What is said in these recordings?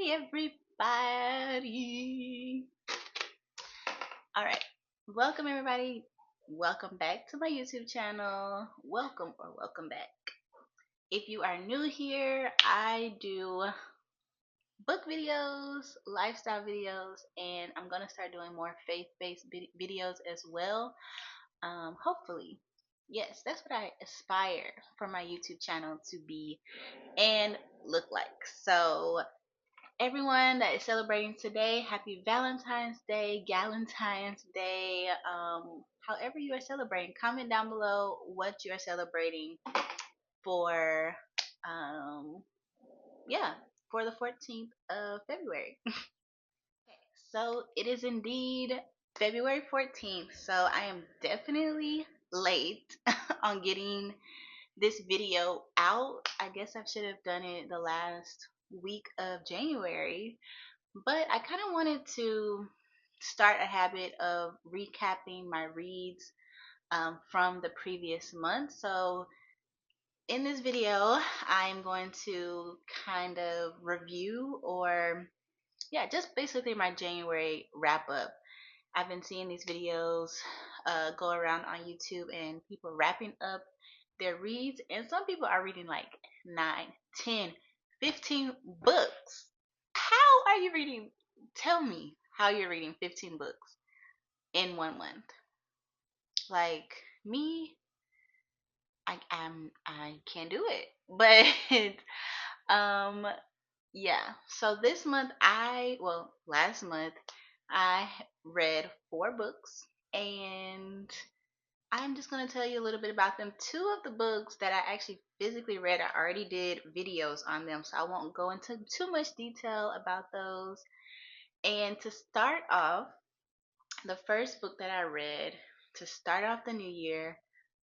Everybody. All right. Welcome, everybody. Welcome back to my YouTube channel. Welcome back. If you are new here, I do book videos, lifestyle videos, and I'm going to start doing more faith-based videos as well. Hopefully. Yes, that's what I aspire for my YouTube channel to be and look like. So, everyone that is celebrating today, happy Valentine's Day, Galentine's Day, however you are celebrating. Comment down below what you are celebrating for, um, yeah, for the 14th of February. Okay, so it is indeed February 14th, so I am definitely late on getting this video out. I guess I should have done it the last week of January, but I kind of wanted to start a habit of recapping my reads from the previous month. So in this video, I'm going to kind of review, or yeah, just basically my January wrap up. I've been seeing these videos go around on YouTube and people wrapping up their reads, and some people are reading like 9, 10, 15 books. How are you reading? Tell me how you're reading 15 books in 1 month. Like me, I can't do it. But yeah. So this month last month I read 4 books, and I'm just going to tell you a little bit about them. 2 of the books that I actually physically read, I already did videos on them, so I won't go into too much detail about those. And to start off, the first book that I read to start off the new year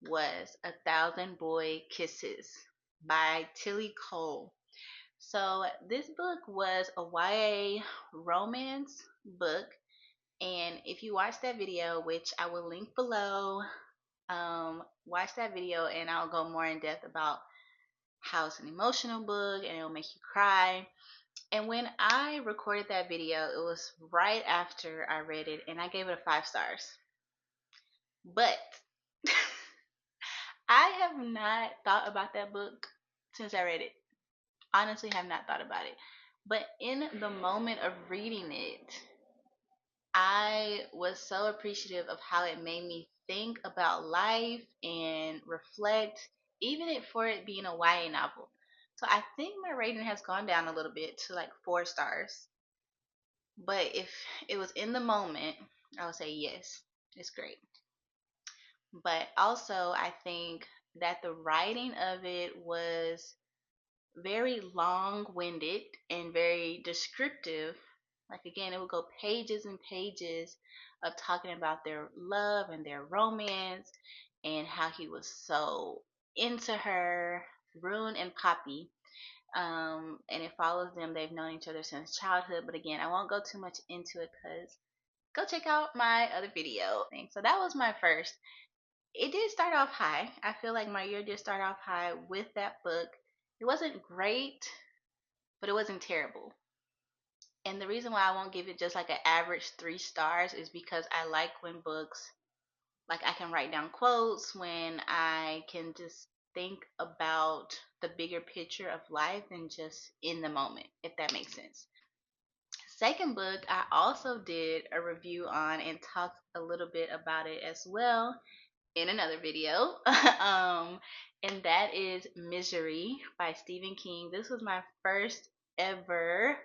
was A Thousand Boy Kisses by Tilly Cole. So this book was a YA romance book, and if you watch that video, which I will link below, watch that video and I'll go more in depth about how it's an emotional book and it'll make you cry. And when I recorded that video, it was right after I read it, and I gave it a 5 stars. But I have not thought about that book since I read it. Honestly, have not thought about it. But in the moment of reading it, I was so appreciative of how it made me think about life and reflect, even for it being a YA novel. So I think my rating has gone down a little bit to like 4 stars. But if it was in the moment, I would say yes, it's great. But also, I think that the writing of it was very long winded and very descriptive. Like, again, it would go pages and pages of talking about their love and their romance and how he was so into her, Rune and Poppy. And it follows them. They've known each other since childhood. But again, I won't go too much into it because go check out my other video. So that was my first. It did start off high. I feel like my year did start off high with that book. It wasn't great, but it wasn't terrible. And the reason why I won't give it just like an average 3 stars is because I like when books, like, I can write down quotes, when I can just think about the bigger picture of life and just in the moment, if that makes sense. Second book, I also did a review on and talked a little bit about it as well in another video. And that is Misery by Stephen King. This was my first ever,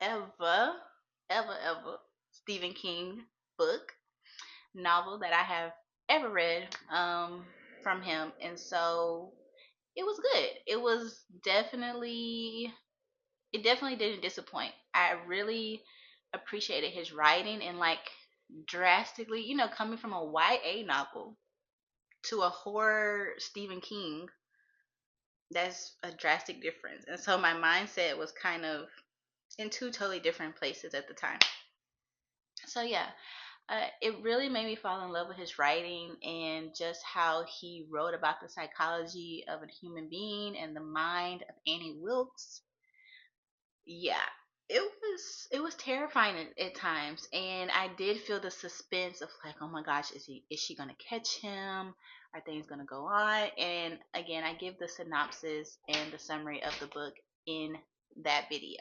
ever Stephen King book, novel that I have ever read from him. And so it was good. It definitely didn't disappoint. I really appreciated his writing, and like drastically, coming from a YA novel to a horror Stephen King, that's a drastic difference. And so my mindset was kind of in 2 totally different places at the time. So yeah, it really made me fall in love with his writing and just how he wrote about the psychology of a human being and the mind of Annie Wilkes. Yeah. it was terrifying at times, and I did feel the suspense of like, oh my gosh, is she gonna catch him? Are things gonna go on? And again, I give the synopsis and the summary of the book in that video.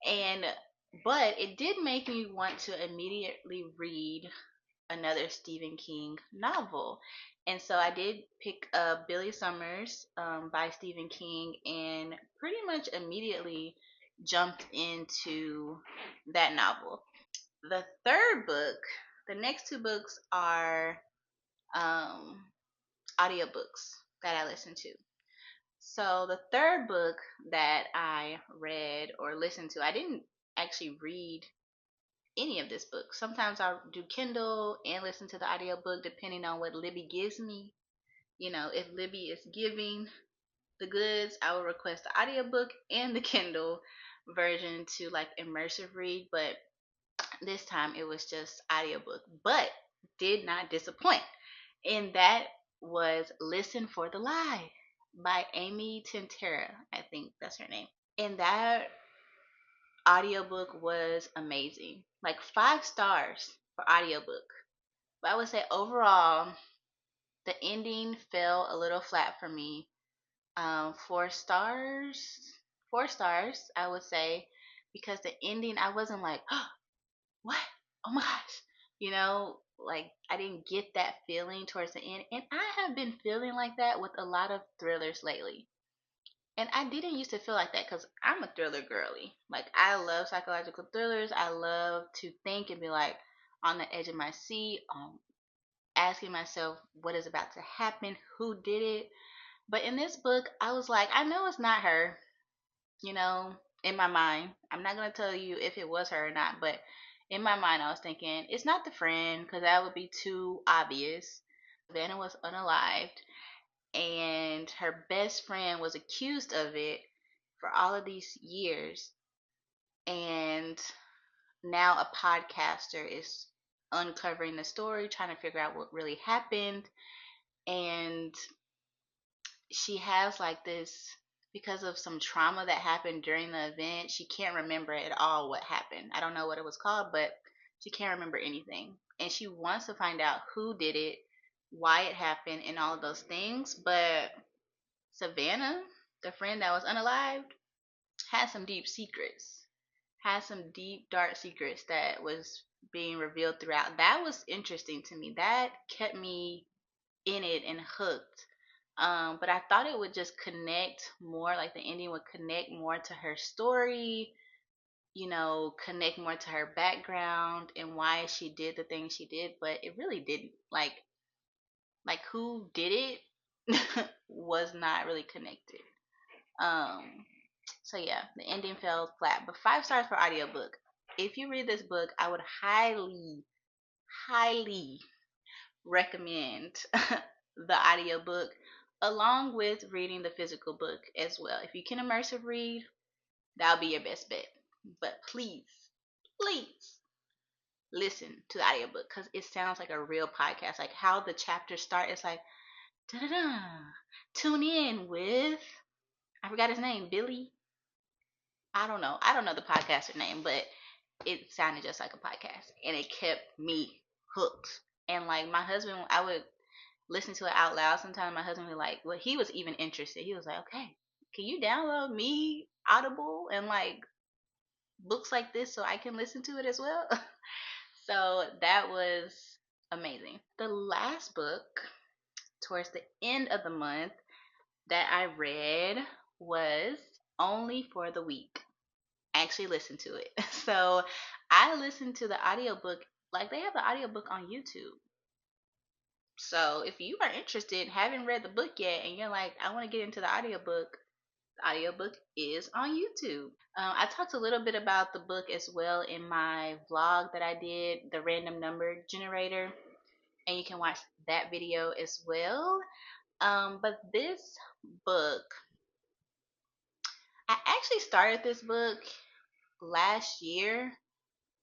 And but it did make me want to immediately read another Stephen King novel. And so I did pick up Billy Summers by Stephen King, and pretty much immediately jumped into that novel. The third book, the next two books are um, audiobooks that I listen to. So the third book that I read or listened to, I didn't actually read any of this book. Sometimes I'll do Kindle and listen to the audiobook depending on what Libby gives me. If Libby is giving the goods, I will request the audiobook and the Kindle version to like immersive read, but this time it was just audiobook. But did not disappoint. And that was Listen for the Lie by Amy Tintera. I think that's her name. And that audiobook was amazing. Like 5 stars for audiobook. But I would say overall, the ending fell a little flat for me. 4 stars, 4 stars, I would say, because the ending, I wasn't like, oh, what? Oh my gosh. Like I didn't get that feeling towards the end. And I have been feeling like that with a lot of thrillers lately. And I didn't used to feel like that because I'm a thriller girly. Like, I love psychological thrillers. I love to think and be like on the edge of my seat, asking myself what is about to happen, who did it. But in this book, I was like, I know it's not her, you know, in my mind. I'm not going to tell you if it was her or not, but in my mind, I was thinking, it's not the friend because that would be too obvious. Savannah was unalived, and her best friend was accused of it for all of these years. And now a podcaster is uncovering the story, trying to figure out what really happened. And she has like this, because of some trauma that happened during the event, she can't remember at all what happened. I don't know what it was called, but she can't remember anything. And she wants to find out who did it, why it happened, and all of those things. But Savannah, the friend that was unalived, had some deep secrets, had some deep, dark secrets that was being revealed throughout. That was interesting to me. That kept me in it and hooked. But I thought it would just connect more, like the ending would connect more to her story, connect more to her background and why she did the things she did, but it really didn't. Like who did it was not really connected. So yeah, the ending fell flat, but 5 stars for audiobook. If you read this book, I would highly, highly recommend the audiobook along with reading the physical book as well. If you can immersive read, that'll be your best bet. But please, please listen to the audiobook because it sounds like a real podcast. Like how the chapters start, it's like da da da. Tune in with, I forgot his name, Billy. I don't know. I don't know the podcaster name, but it sounded just like a podcast, and it kept me hooked. And like my husband, I would listen to it out loud. Sometimes my husband would like, well, he was even interested. He was like, okay, can you download me Audible and like books like this so I can listen to it as well? So that was amazing. The last book towards the end of the month that I read was Only for the Weak. I actually listened to it. So I listened to the audiobook, like they have the audiobook on YouTube. So if you are interested, haven't read the book yet, and you're like, I want to get into the audiobook is on YouTube. I talked a little bit about the book as well in my vlog that I did, the random number generator, and you can watch that video as well. But this book, I actually started this book last year.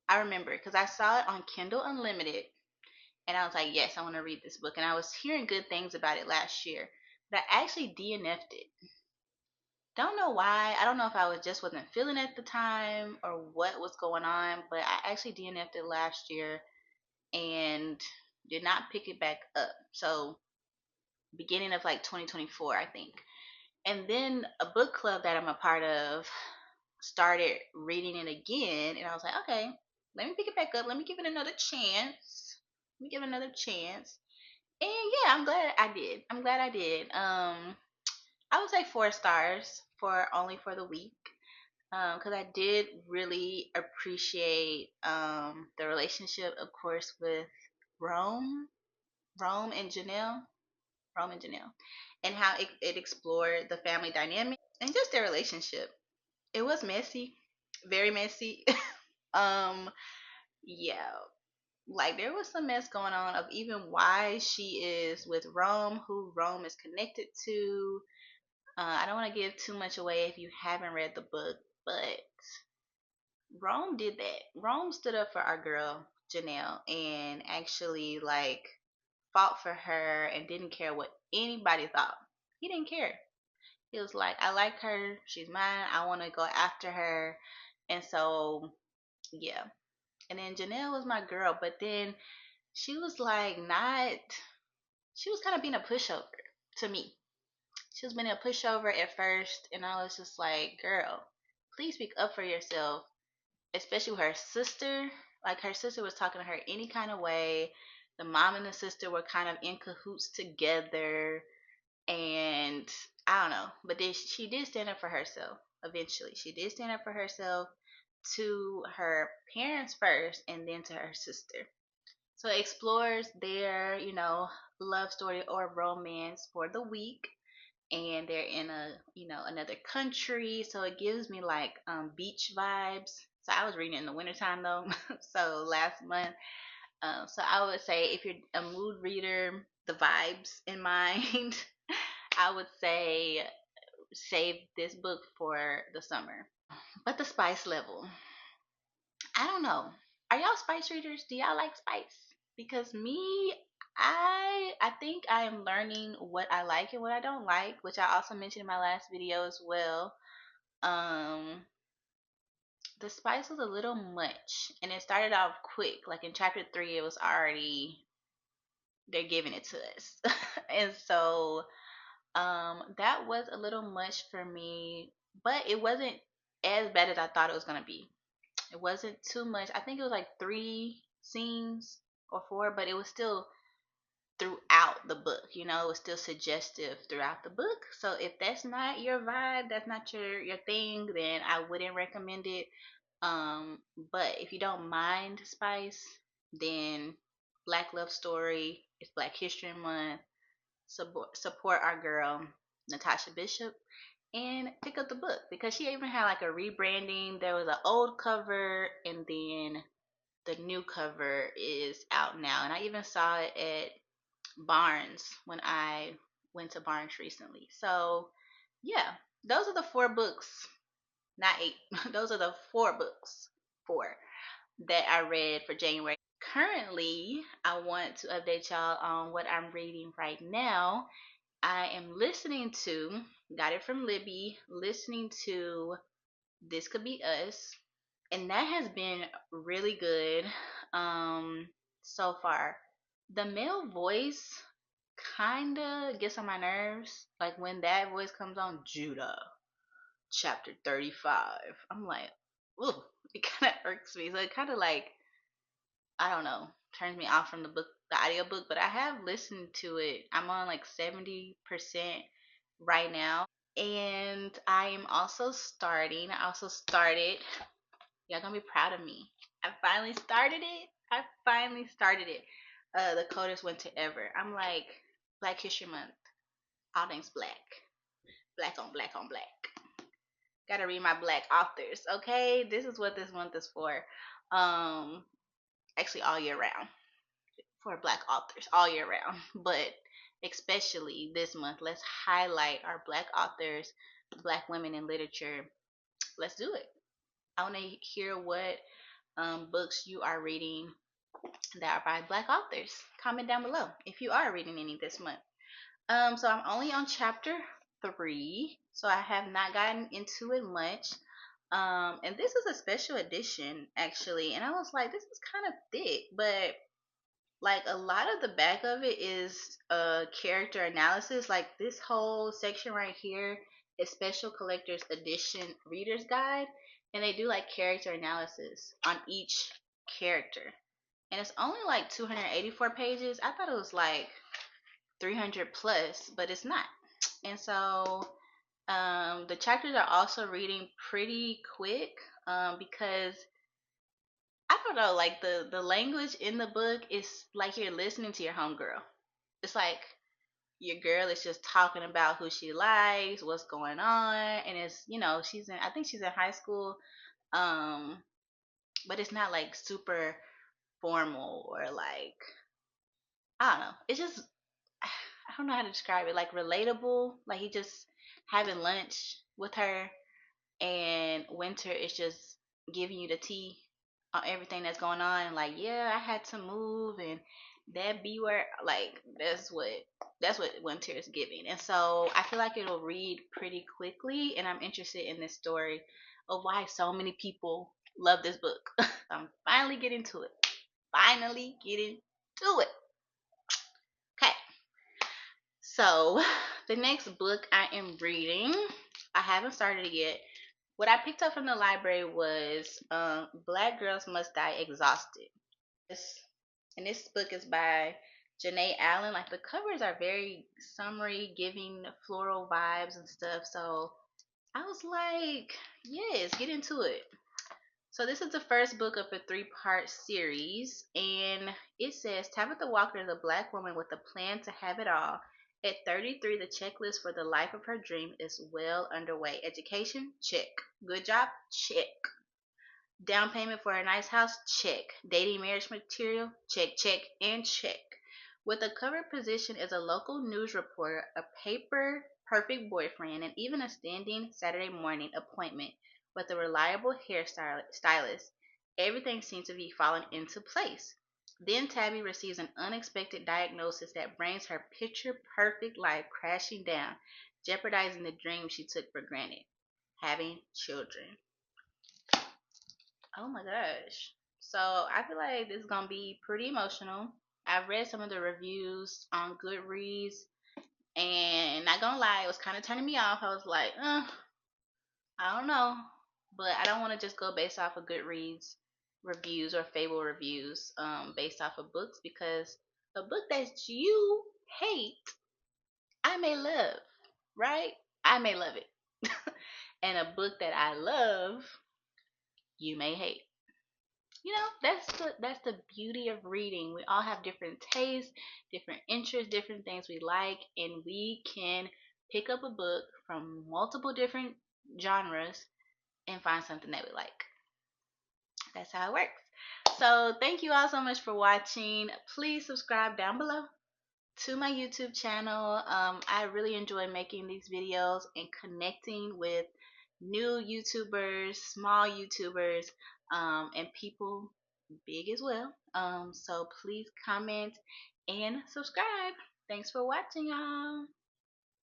I remember because I saw it on Kindle Unlimited, and I was like, yes, I want to read this book. And I was hearing good things about it last year, but I actually DNF'd it. Don't know why. I don't know if I was just wasn't feeling it at the time or what was going on, but I actually DNF'd it last year and did not pick it back up. So beginning of like 2024, I think. And then a book club that I'm a part of started reading it again, and I was like, okay, let me pick it back up. Let me give it another chance. Let me give it another chance. And yeah, I'm glad I did. I'm glad I did. I would say 4 stars for only for the week. Because I did really appreciate the relationship, of course, with Rome, Rome and Janelle, Rome and Janelle, and how it explored the family dynamic and just their relationship. It was messy, very messy. um, yeah, like there was some mess going on of even why she is with Rome, who Rome is connected to. I don't want to give too much away if you haven't read the book, but Rome did that. Rome stood up for our girl Janelle and actually like fought for her and didn't care what anybody thought. He didn't care. He was like, I like her. She's mine. I want to go after her. And so, yeah. And then Janelle was my girl, but then she was like, not, she was kind of being a pushover to me. She was being a pushover at first. And I was just like, girl, please speak up for yourself, especially with her sister. Like, her sister was talking to her any kind of way. The mom and the sister were kind of in cahoots together. And I don't know, but then she did stand up for herself eventually. She did stand up for herself to her parents first and then to her sister. So it explores their, love story or romance for the week. And they're in another country. So it gives me like beach vibes. So I was reading it in the wintertime though. So last month. So I would say if you're a mood reader, the vibes in mind, I would say save this book for the summer. But the spice level, I don't know. Are y'all spice readers? Do y'all like spice? Because me, I think I am learning what I like and what I don't like, which I also mentioned in my last video as well. Um, the spice was a little much, and it started off quick. Like in chapter 3, it was already they're giving it to us, and so that was a little much for me, but it wasn't as bad as I thought it was gonna be. It wasn't too much. I think it was like 3 scenes or 4, but it was still throughout the book. It was still suggestive throughout the book. So if that's not your vibe, that's not your thing, then I wouldn't recommend it. But if you don't mind spice, then Black Love Story. It's Black History Month. Support our girl Natasha Bishop and pick up the book because she even had like a rebranding. There was an old cover and then the new cover is out now. And I even saw it at Barnes when I went to Barnes recently. So, yeah, those are the 4 books, not 8. Those are the 4 books, 4 that I read for January. Currently, I want to update y'all on what I'm reading right now. I am listening to, got it from Libby, listening to This Could Be Us. And that has been really good so far. The male voice kind of gets on my nerves. Like when that voice comes on, Judah, chapter 35. I'm like, ooh, it kind of irks me. So it kind of like, I don't know, turns me off from the book, the audiobook, but I have listened to it. I'm on like 70% right now. And I also started, y'all gonna be proud of me. I finally started it. The coldest winter ever. I'm like, Black History Month. All things black. Black on black on black. Gotta read my black authors, okay? This is what this month is for. Um, Actually all year round. For black authors, all year round. But especially this month, let's highlight our black authors, black women in literature. Let's do it. I want to hear what books you are reading that are by black authors. Comment down below if you are reading any this month. So I'm only on chapter 3, so I have not gotten into it much. And this is a special edition actually, and I was like, this is kind of thick, but like a lot of the back of it is character analysis. Like this whole section right here is special collector's edition reader's guide, and they do like character analysis on each character, and it's only like 284 pages. I thought it was like 300 plus, but it's not. And so the chapters are also reading pretty quick, because I don't know, like the language in the book is like you're listening to your homegirl. It's like your girl is just talking about who she likes, what's going on, and it's, she's in, I think she's in high school, um, but it's not like super formal or like, I don't know. It's just, I don't know how to describe it. Like relatable. Like he just having lunch with her, and Winter is just giving you the tea on everything that's going on. Like, yeah, I had to move, and that B word, like that's what Winter is giving. And so I feel like it'll read pretty quickly, and I'm interested in this story of why so many people love this book. I'm finally getting to it. Finally getting to it. Okay. So, the next book I am reading, I haven't started it yet. What I picked up from the library was Black Girls Must Die Exhausted. This, and this book is by Janae Allen. Like the covers are very summery, giving floral vibes and stuff. So I was like, yes, get into it. So this is the first book of a three-part series, and it says Tabitha Walker is a black woman with a plan to have it all. At 33, the checklist for the life of her dream is well underway. Education? Check. Good job? Check. Down payment for a nice house? Check. Dating marriage material? Check, check, and check. With a covered position as a local news reporter, a paper perfect boyfriend, and even a standing Saturday morning appointment with a reliable hairstylist, everything seems to be falling into place. Then Tabby receives an unexpected diagnosis that brings her picture perfect life crashing down, jeopardizing the dream she took for granted, having children. Oh my gosh. So I feel like this is gonna be pretty emotional. I've read some of the reviews on Goodreads, and not gonna lie, it was kind of turning me off. I was like, I don't know, but I don't want to just go based off of Goodreads reviews or Fable reviews, based off of books, because a book that you hate, I may love, right? I may love it, and a book that I love, you may hate. That's the beauty of reading. We all have different tastes, different interests, different things we like, and we can pick up a book from multiple different genres and find something that we like. That's how it works. So thank you all so much for watching. Please subscribe down below to my YouTube channel. I really enjoy making these videos and connecting with new YouTubers, small YouTubers, and people big as well. So please comment and subscribe. Thanks for watching, y'all.